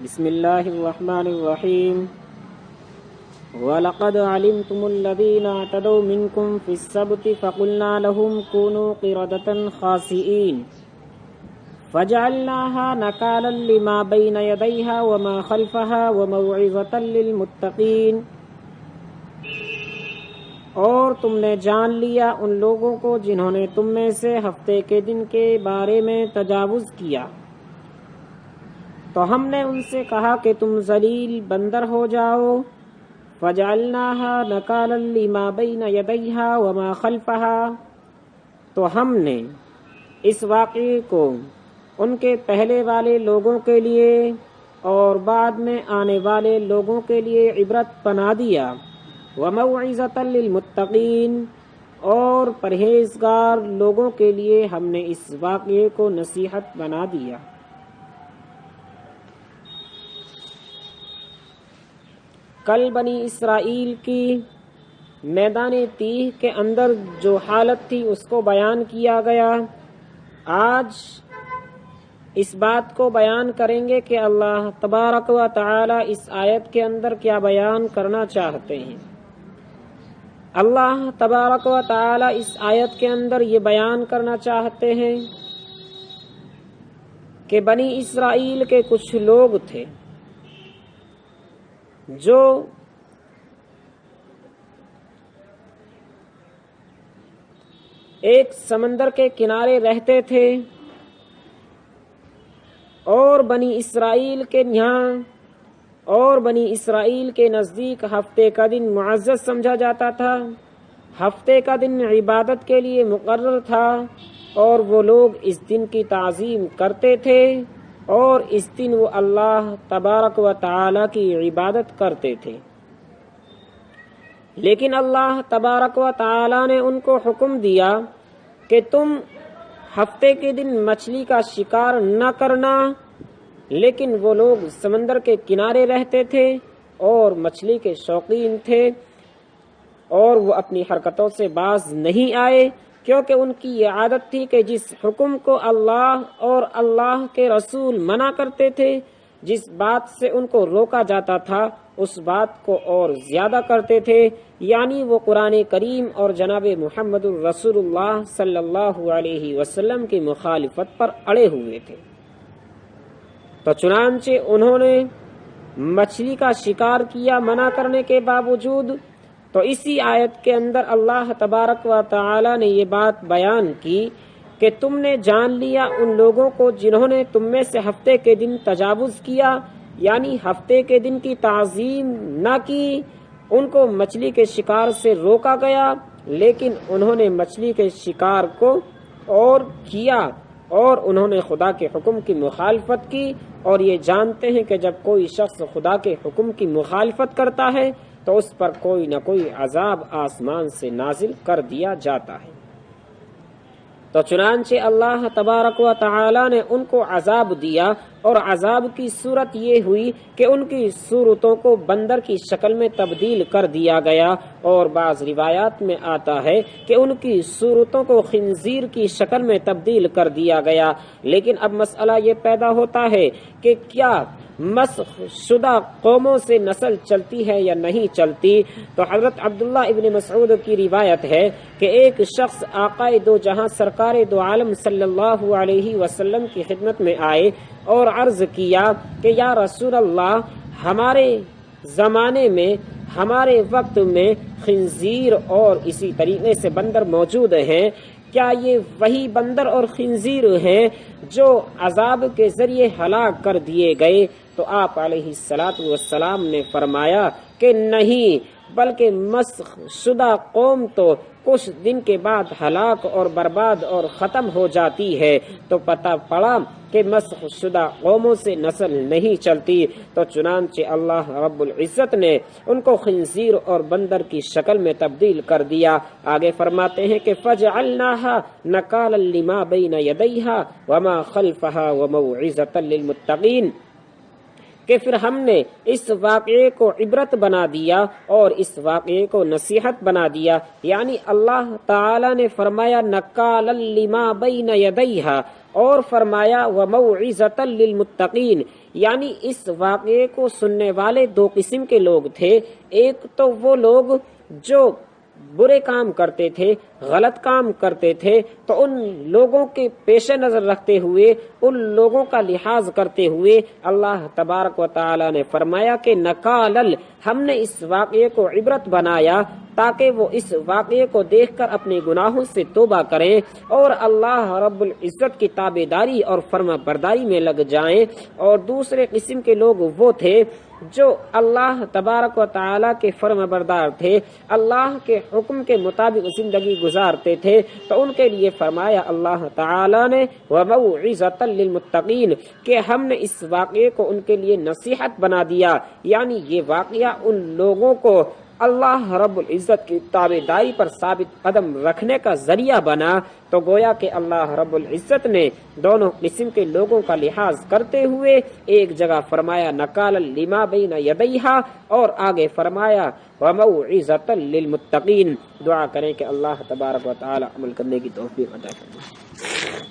بسم اللہ الرحمن الرحیم وَلَقَدْ عَلِمْتُمُ الَّذِينَ اعْتَدَوْا مِنْكُمْ فِي السَّبْتِ فَقُلْنَا لَهُمْ كُونُوا قِرَدَةً خَاسِئِينَ فَجَعَلْنَاهَا نَكَالًا لِمَا بَيْنَ يَدَيْهَا وَمَا خَلْفَهَا وَمَوْعِظَةً لِلْمُتَّقِينَ۔ اور تم نے جان لیا ان لوگوں کو جنہوں نے تم میں سے ہفتے کے دن کے بارے میں تجاوز کیا، تو ہم نے ان سے کہا کہ تم ذلیل بندر ہو جاؤ۔ فَجَعَلْنَاهَا نَكَالًا لِمَا بَيْنَ يَدَيْهَا وَمَا خَلْفَهَا، تو ہم نے اس واقعے کو ان کے پہلے والے لوگوں کے لیے اور بعد میں آنے والے لوگوں کے لیے عبرت بنا دیا۔ وَمَوْعِظَةً لِلْمُتَّقِينَ، اور پرہیزگار لوگوں کے لیے ہم نے اس واقعے کو نصیحت بنا دیا۔ کل بنی اسرائیل کی میدان تیہ کے اندر جو حالت تھی اس کو بیان کیا گیا۔ آج اس بات کو بیان کریں گے کہ اللہ تبارک و تعالی اس آیت کے اندر کیا بیان کرنا چاہتے ہیں۔ اللہ تبارک و تعالی اس آیت کے اندر یہ بیان کرنا چاہتے ہیں کہ بنی اسرائیل کے کچھ لوگ تھے جو ایک سمندر کے کنارے رہتے تھے، اور بنی اسرائیل کے یہاں اور بنی اسرائیل کے نزدیک ہفتے کا دن معزز سمجھا جاتا تھا، ہفتے کا دن عبادت کے لیے مقرر تھا، اور وہ لوگ اس دن کی تعظیم کرتے تھے، اور اس دن وہ اللہ تبارک و تعالی کی عبادت کرتے تھے۔ لیکن اللہ تبارک و تعالی نے ان کو حکم دیا کہ تم ہفتے کے دن مچھلی کا شکار نہ کرنا، لیکن وہ لوگ سمندر کے کنارے رہتے تھے اور مچھلی کے شوقین تھے، اور وہ اپنی حرکتوں سے باز نہیں آئے، کیونکہ ان کی یہ عادت تھی کہ جس حکم کو اللہ اور اللہ کے رسول منع کرتے تھے، جس بات سے ان کو روکا جاتا تھا اس بات کو اور زیادہ کرتے تھے، یعنی وہ قرآن کریم اور جناب محمد الرسول اللہ صلی اللہ علیہ وسلم کی مخالفت پر اڑے ہوئے تھے۔ تو چنانچہ انہوں نے مچھلی کا شکار کیا منع کرنے کے باوجود۔ تو اسی آیت کے اندر اللہ تبارک و تعالی نے یہ بات بیان کی کہ تم نے جان لیا ان لوگوں کو جنہوں نے تم میں سے ہفتے کے دن تجاوز کیا، یعنی ہفتے کے دن کی تعظیم نہ کی، ان کو مچھلی کے شکار سے روکا گیا، لیکن انہوں نے مچھلی کے شکار کو اور کیا، اور انہوں نے خدا کے حکم کی مخالفت کی۔ اور یہ جانتے ہیں کہ جب کوئی شخص خدا کے حکم کی مخالفت کرتا ہے تو اس پر کوئی نہ کوئی عذاب آسمان سے نازل کر دیا جاتا ہے۔ تو چنانچہ اللہ تبارک و تعالی نے ان کو عذاب دیا، اور عذاب کی صورت یہ ہوئی کہ ان کی صورتوں کو بندر کی شکل میں تبدیل کر دیا گیا، اور بعض روایات میں آتا ہے کہ ان کی صورتوں کو خنزیر کی شکل میں تبدیل کر دیا گیا۔ لیکن اب مسئلہ یہ پیدا ہوتا ہے کہ کیا مسخ شدہ قوموں سے نسل چلتی ہے یا نہیں چلتی؟ تو حضرت عبداللہ ابن مسعود کی روایت ہے کہ ایک شخص آقائے دو جہاں سرکار دو عالم صلی اللہ علیہ وسلم کی خدمت میں آئے اور عرض کیا کہ یا رسول اللہ، ہمارے زمانے میں، ہمارے وقت میں خنزیر اور اسی طریقے سے بندر موجود ہیں، کیا یہ وہی بندر اور خنزیر ہیں جو عذاب کے ذریعے ہلاک کر دیے گئے؟ تو آپ علیہ السلام نے فرمایا کہ نہیں، بلکہ مسخ شدہ قوم تو کچھ دن کے بعد ہلاک اور برباد اور ختم ہو جاتی ہے۔ تو پتہ پڑا کہ مسخ شدہ قوموں سے نسل نہیں چلتی۔ تو چنانچہ اللہ رب العزت نے ان کو خنزیر اور بندر کی شکل میں تبدیل کر دیا۔ آگے فرماتے ہیں کہ فَجْعَلْنَاهَا نَكَالًا لِمَا بَيْنَ يَدَيْهَا وَمَا خَلْفَهَا وَمَوْعِظَةً لِلْمُتَّقِينَ، کہ پھر ہم نے اس واقعے کو عبرت بنا دیا اور اس واقعے کو نصیحت بنا دیا۔ یعنی اللہ تعالی نے فرمایا نَكَالًا لِمَا بَيْنَ يَدَيْهَا، اور فرمایا وَمَوْعِظَةً لِّلْمُتَّقِينَ، یعنی اس واقعے کو سننے والے دو قسم کے لوگ تھے۔ ایک تو وہ لوگ جو برے کام کرتے تھے، غلط کام کرتے تھے، تو ان لوگوں کے پیش نظر رکھتے ہوئے، ان لوگوں کا لحاظ کرتے ہوئے اللہ تبارک و تعالی نے فرمایا کہ نکالل، ہم نے اس واقعے کو عبرت بنایا تاکہ وہ اس واقعے کو دیکھ کر اپنے گناہوں سے توبہ کریں اور اللہ رب العزت کی تابعداری اور فرما برداری میں لگ جائیں۔ اور دوسرے قسم کے لوگ وہ تھے جو اللہ تبارک و تعالی کے فرما بردار تھے، اللہ کے حکم کے مطابق زندگی گزارتے تھے، تو ان کے لیے فرمایا اللہ تعالی نے وَمَوْعِظَةً لِّلْمُتَّقِينَ کہ ہم نے اس واقعے کو ان کے لیے نصیحت بنا دیا، یعنی یہ واقعہ ان لوگوں کو اللہ رب العزت کی تابعداری پر ثابت قدم رکھنے کا ذریعہ بنا۔ تو گویا کہ اللہ رب العزت نے دونوں قسم کے لوگوں کا لحاظ کرتے ہوئے ایک جگہ فرمایا نکال لما بین یدیہا، اور آگے فرمایا وموعظۃ للمتقین۔ دعا کریں کہ اللہ تبارک و تعالی عمل کرنے کی توفیق عطا فرمائے۔